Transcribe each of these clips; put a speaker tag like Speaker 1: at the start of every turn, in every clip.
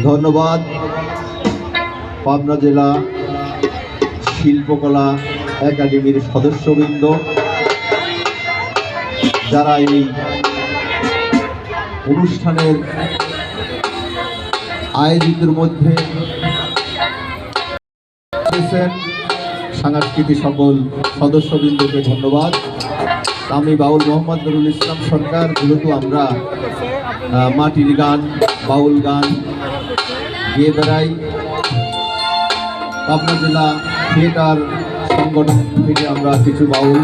Speaker 1: ধন্যবাদ পাবনা জেলা শিল্পকলা একাডেমির সদস্যবৃন্দ, যারা এই অনুষ্ঠানের আয়োজিতের মধ্যে সাংস্কৃতিক সকল সদস্যবৃন্দকে ধন্যবাদ। আমি বাউল মোহাম্মদ নুরুল ইসলাম সরকার। যেহেতু আমরা মাটির গান, বাউল গান গেয়ে বেড়াই, পাবনা জেলা থিয়েটার সংগঠন থেকে আমরা কিছু বাউল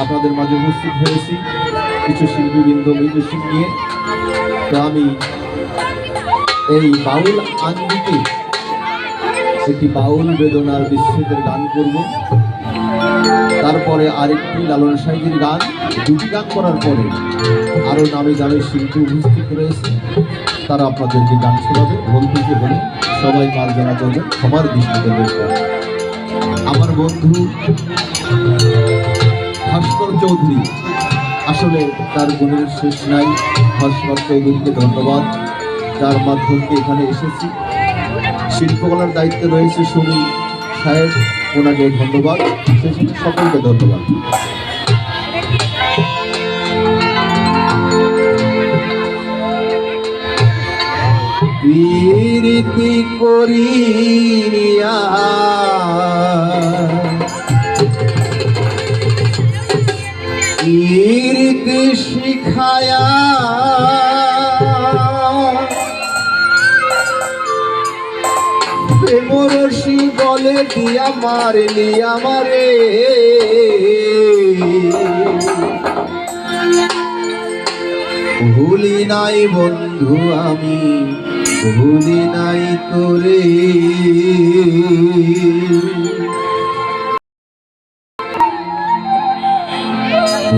Speaker 1: আপনাদের মাঝে উপস্থিত হয়েছি, কিছু শিল্পীবৃন্দ মিউজিশিয়ান নিয়ে। তো আমি এই বাউল আঙ্গিকে একটি বাউল বেদনার বিচ্ছেদের গান করব, তারপরে আরেকটি লালন সাহিত্যের গান। দুটি গান করার পরে আরও নামে দামে শিল্পী উপস্থিত রয়েছে, তারা আপনাদেরকে গান শোনাবে। বন্ধুকে বলে সবাই মার্জনা করবেন, সবার দৃষ্টিতে দেখবেন। আমার বন্ধু ভাস্কর চৌধুরী, আসলে তার গুণের শেষ নাই। ভাস্কর চৌধুরীকে ধন্যবাদ, যার মাধ্যমে এখানে এসেছি। শিল্পকলার দায়িত্বে রয়েছে সুমি সাহেব, ওনাকে ধন্যবাদ। সকলকে ধন্যবাদ। প্রীতি করিয়া প্রীতি শিখায়া প্রেমরসি বলে দিয়া মারলি আমারে, ভুলি নাই বন্ধু আমি, ভুলি নাই তোরে।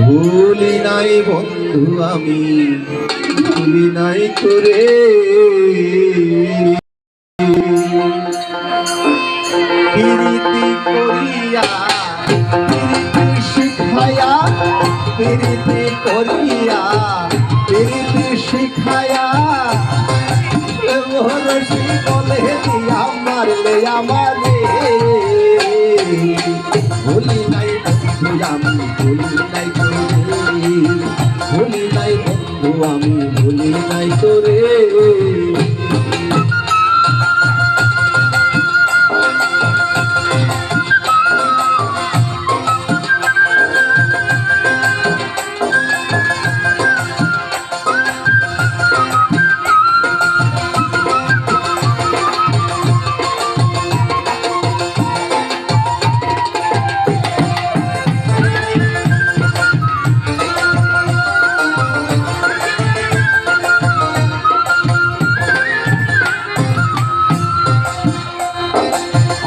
Speaker 1: ভুলি নাই বন্ধু আমি, ভুলি নাই তোরে। প্রীতি করিয়া প্রীতি শিখায়া, প্রীতি করিয়া প্রীতি শিখায়া রসি বলে দিয়া মারলে আমারে, ভুলি নাই বন্ধু আমি, ভুলি নাই তোরে। ভুলি নাই বন্ধু আমি, ভুলি নাই তোরে।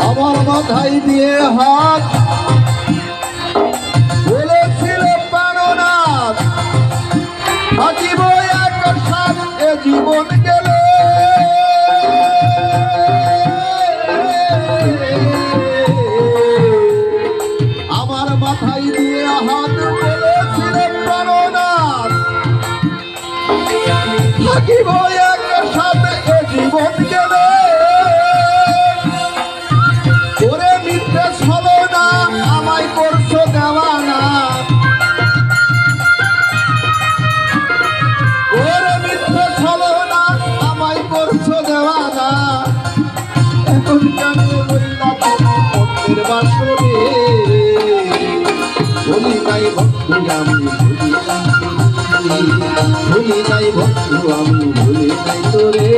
Speaker 1: আমার মাথায় দিয়ে হাত বলেছিল প্রাণনাথ, থাকিব এক সাথ এ জীবন গেলে। আমার মাথায় দিয়ে হাত বলেছিল প্রাণনাথ, থাকিব এক সাথ এ জীবন গেলে। ভুলি নাই বন্ধু আমি, ভুলি নাই বন্ধু আমি, ভুলি নাই তোরে।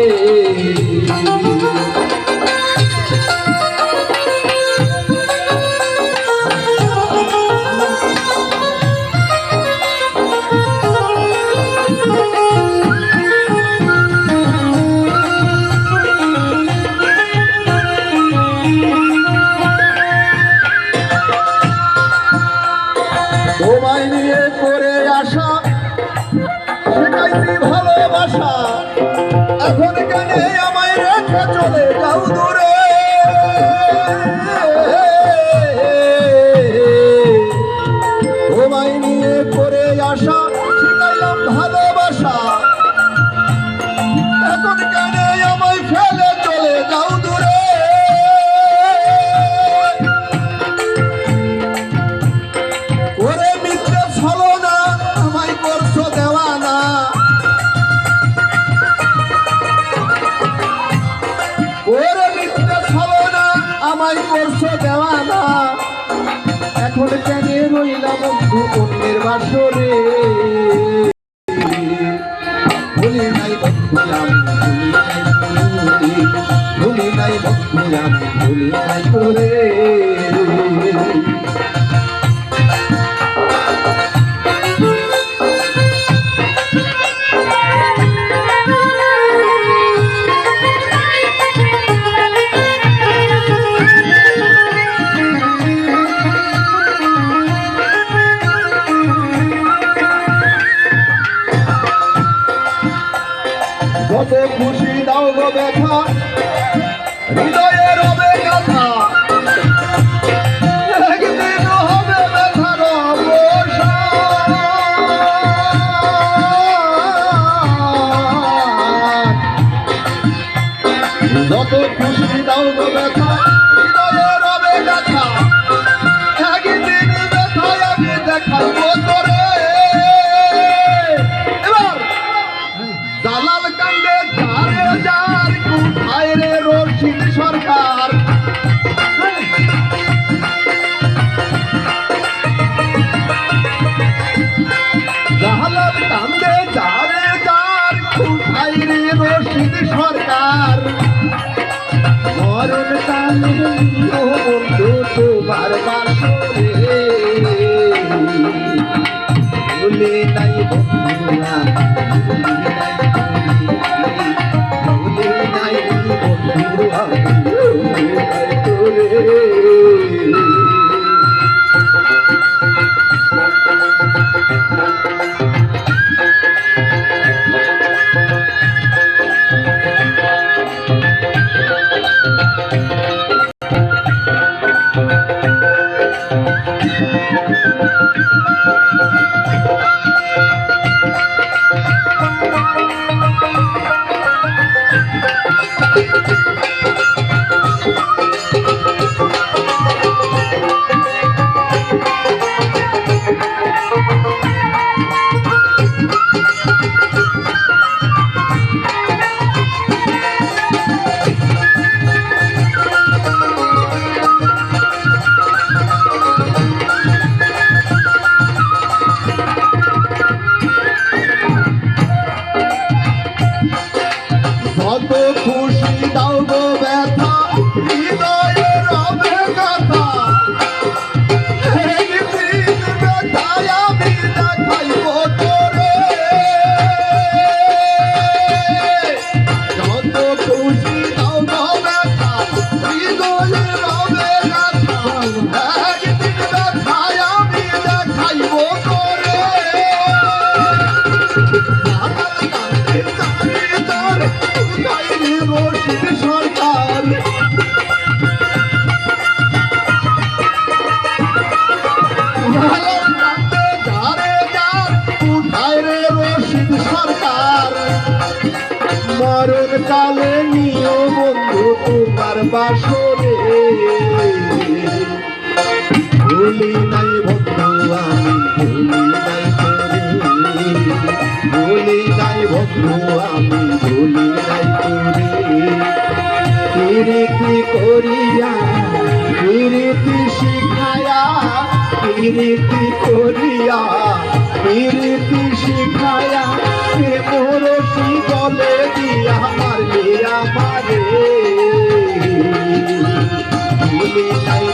Speaker 1: তোমায় নিয়ে করে আসা সেটাই ভালোবাসা, এখন কেন আমায় রেখে চলে যাও দূরে। তোমায় নিয়ে করে আসা শিখাইলাম ভালোবাসা, এখন কেন আমায় করছো দেওয়ানা, এখন কেন রইলাম বন্ধু অন্যের বাসরে। ভুলি নাই বন্ধু আমি ভুলি নাই বন্ধু আমি ভুলি নাই করে। যত খুশি দাও গো ব্যথা, হৃদয়ে রবে গাথা, একদিন হবে ব্যথার অবসান। যত খুশি দাও গো ব্যথা, হৃদয়ে রবে গাথা, একদিন ব্যথায় আমি দেখাবো তোরে। এবার দালাল কান্দে যারে যার কোথায় রে রশিদ সরকার। দালাল কান্দে যারে যার কোথায় রে রশিদ সরকার। মরণ কালে বন্ধু তোমার বাসরে, ভুলি নাই বন্ধুরা যত খুশি দাও গো ব্যথা, হৃদয়ে রবে গাথা, একদিন ব্যথায় আমি দেখাইব তোরে। যত খুশি দাও গো ব্যথা, হৃদয়ে রবে গাথা, একদিন ব্যথায় আমি দেখাইব তোরে। রশিদ সরকার যারে যার কোথায় রে রশিদ সরকার। মরণ কালে নিও বন্ধু তোমার বাসরে, ভুলি নাই বন্ধু আমি ভুলি নাই করে। ভুলি নাই বন্ধু আমি ভুলি নাই করে। প্রীতি করিয়া প্রীতি শিখায়া, প্রীতি করিয়া প্রীতি শিখায়া, মোরসি গলে দিয়া মারলি আমারে। ভুলি নাই